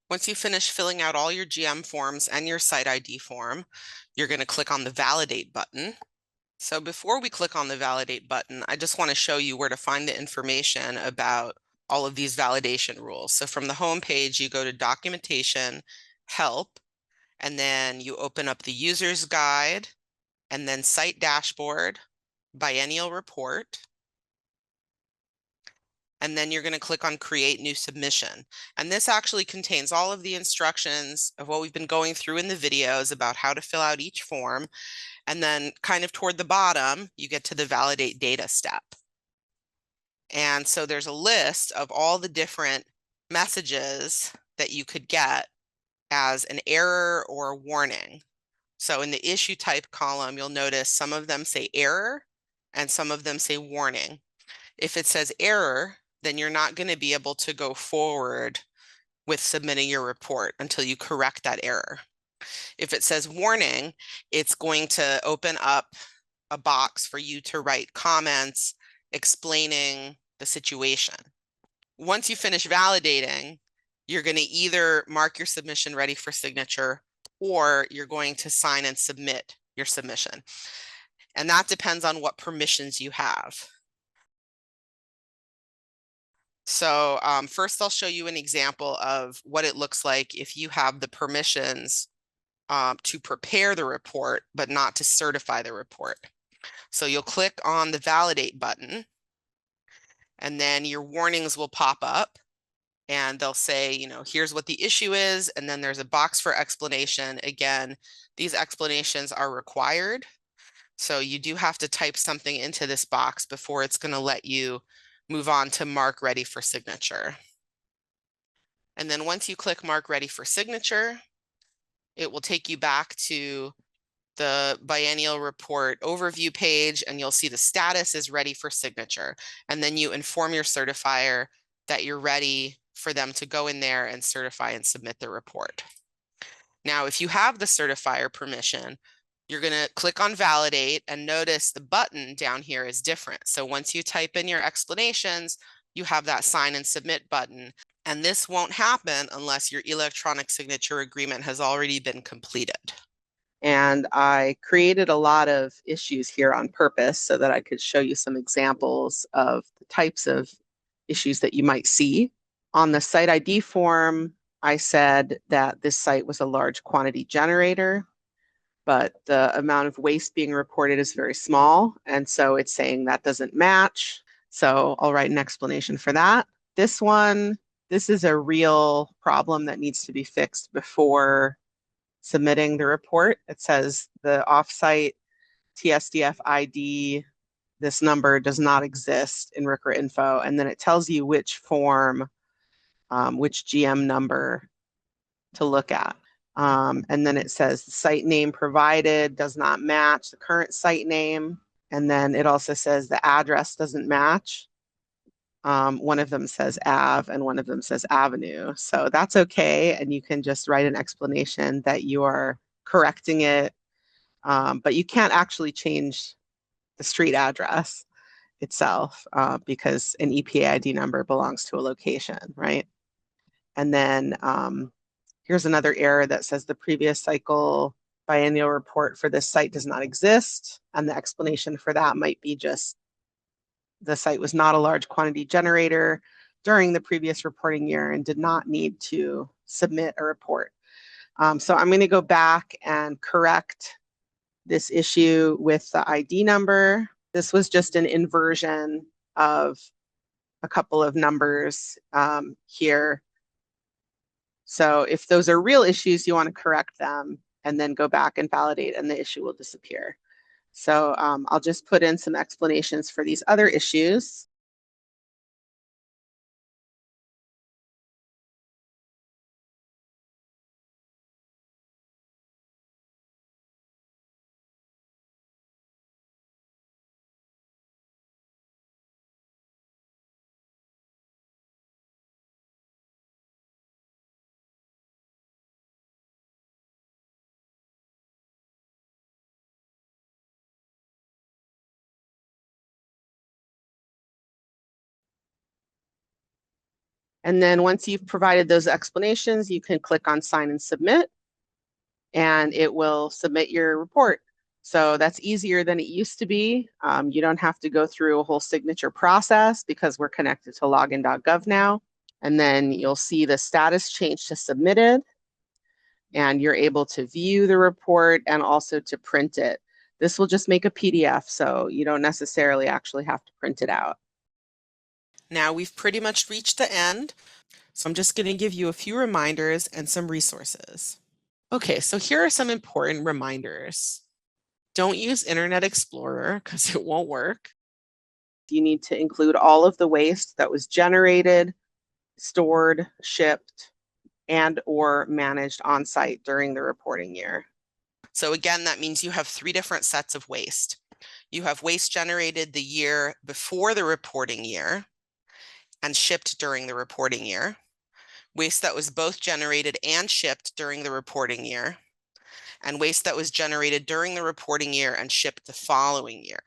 Once you finish filling out all your GM forms and your site ID form, you're going to click on the Validate button. So before we click on the Validate button, I just want to show you where to find the information about all of these validation rules. So from the home page, you go to Documentation, Help, and then you open up the User's Guide, and then Site Dashboard, Biennial Report. And then you're going to click on Create New Submission. And this actually contains all of the instructions of what we've been going through in the videos about how to fill out each form. And then kind of toward the bottom, you get to the Validate Data step. And so there's a list of all the different messages that you could get as an error or a warning. So in the issue type column, you'll notice some of them say error and some of them say warning. If it says error, then you're not going to be able to go forward with submitting your report until you correct that error. If it says warning, it's going to open up a box for you to write comments explaining the situation. Once you finish validating, you're going to either mark your submission ready for signature or you're going to sign and submit your submission. And that depends on what permissions you have. So first I'll show you an example of what it looks like if you have the permissions to prepare the report, but not to certify the report. So you'll click on the Validate button, and then your warnings will pop up, and they'll say, you know, here's what the issue is, and then there's a box for explanation. Again, these explanations are required, so you do have to type something into this box before it's going to let you move on to mark ready for signature. And then once you click mark ready for signature, it will take you back to the biennial report overview page, and you'll see the status is ready for signature. And then you inform your certifier that you're ready for them to go in there and certify and submit the report. Now, if you have the certifier permission, you're going to click on validate, and notice the button down here is different. So once you type in your explanations, you have that sign and submit button. And this won't happen unless your electronic signature agreement has already been completed. And I created a lot of issues here on purpose so that I could show you some examples of the types of issues that you might see. On the site ID form, I said that this site was a large quantity generator, but the amount of waste being reported is very small. And so it's saying that doesn't match. So I'll write an explanation for that. This one, this is a real problem that needs to be fixed before submitting the report. It says the offsite TSDF ID, this number does not exist in RCRA info. And then it tells you which form, which GM number to look at. And then it says the site name provided does not match the current site name. And then it also says the address doesn't match. One of them says Ave and one of them says Avenue. So that's okay. And you can just write an explanation that you are correcting it. But you can't actually change the street address itself because an EPA ID number belongs to a location, right? And then here's another error that says the previous cycle biennial report for this site does not exist. And the explanation for that might be just the site was not a large quantity generator during the previous reporting year and did not need to submit a report. So I'm going to go back and correct this issue with the ID number. This was just an inversion of a couple of numbers here. So if those are real issues, you want to correct them and then go back and validate, and the issue will disappear. So I'll just put in some explanations for these other issues. And then once you've provided those explanations, you can click on Sign and Submit, and it will submit your report. So that's easier than it used to be. You don't have to go through a whole signature process because we're connected to login.gov now. And then you'll see the status change to submitted, and you're able to view the report and also to print it. This will just make a PDF, so you don't necessarily actually have to print it out. Now we've pretty much reached the end, so I'm just going to give you a few reminders and some resources. Okay, so here are some important reminders. Don't use Internet Explorer because it won't work. You need to include all of the waste that was generated, stored, shipped, and or managed on site during the reporting year. So again, that means you have 3 different sets of waste. You have waste generated the year before the reporting year and shipped during the reporting year. Waste that was both generated and shipped during the reporting year, and waste that was generated during the reporting year and shipped the following year.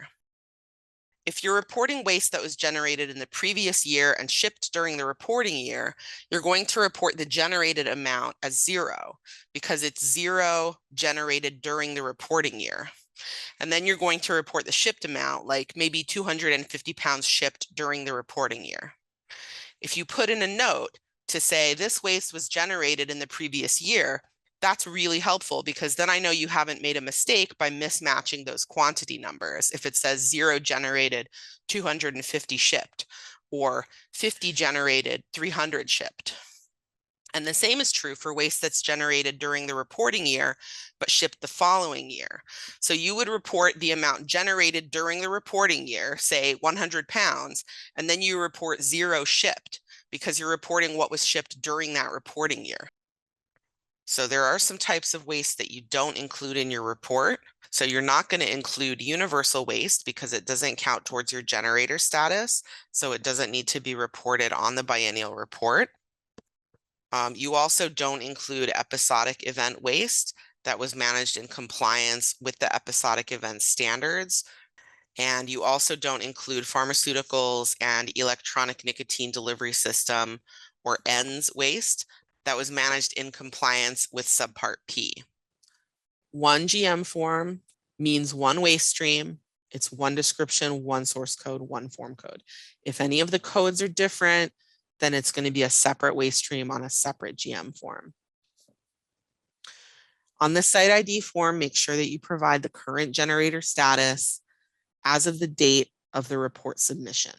If you're reporting waste that was generated in the previous year and shipped during the reporting year, you're going to report the generated amount as 0 because it's 0 generated during the reporting year. And then you're going to report the shipped amount, like maybe 250 pounds shipped during the reporting year. If you put in a note to say this waste was generated in the previous year, that's really helpful because then I know you haven't made a mistake by mismatching those quantity numbers. If it says 0 generated, 250 shipped, or 50 generated, 300 shipped. And the same is true for waste that's generated during the reporting year, but shipped the following year. So you would report the amount generated during the reporting year, say 100 pounds, and then you report 0 shipped because you're reporting what was shipped during that reporting year. So there are some types of waste that you don't include in your report. So you're not going to include universal waste because it doesn't count towards your generator status. So it doesn't need to be reported on the biennial report. You also don't include episodic event waste that was managed in compliance with the episodic event standards. And you also don't include pharmaceuticals and electronic nicotine delivery system, or ENDS waste, that was managed in compliance with subpart P. One GM form means one waste stream. It's one description, one source code, one form code. If any of the codes are different, then it's going to be a separate waste stream on a separate GM form. On the site ID form, make sure that you provide the current generator status as of the date of the report submission.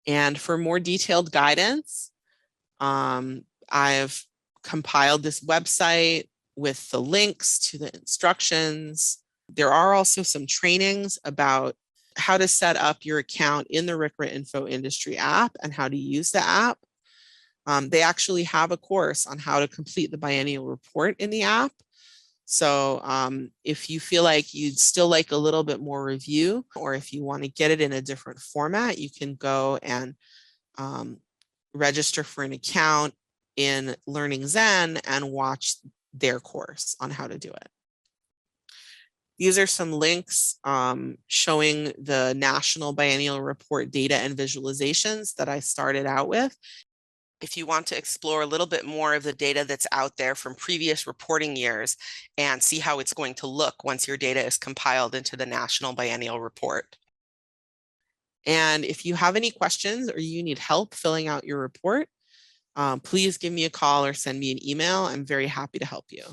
And for more detailed guidance, I've compiled this website with the links to the instructions. There are also some trainings about how to set up your account in the RCRA Info Industry app and how to use the app. They actually have a course on how to complete the biennial report in the app. So if you feel like you'd still like a little bit more review, or if you want to get it in a different format, you can go and register for an account in Learning Zen and watch their course on how to do it. These are some links showing the National Biennial Report data and visualizations that I started out with. If you want to explore a little bit more of the data that's out there from previous reporting years and see how it's going to look once your data is compiled into the National Biennial Report. And if you have any questions or you need help filling out your report, please give me a call or send me an email. I'm very happy to help you.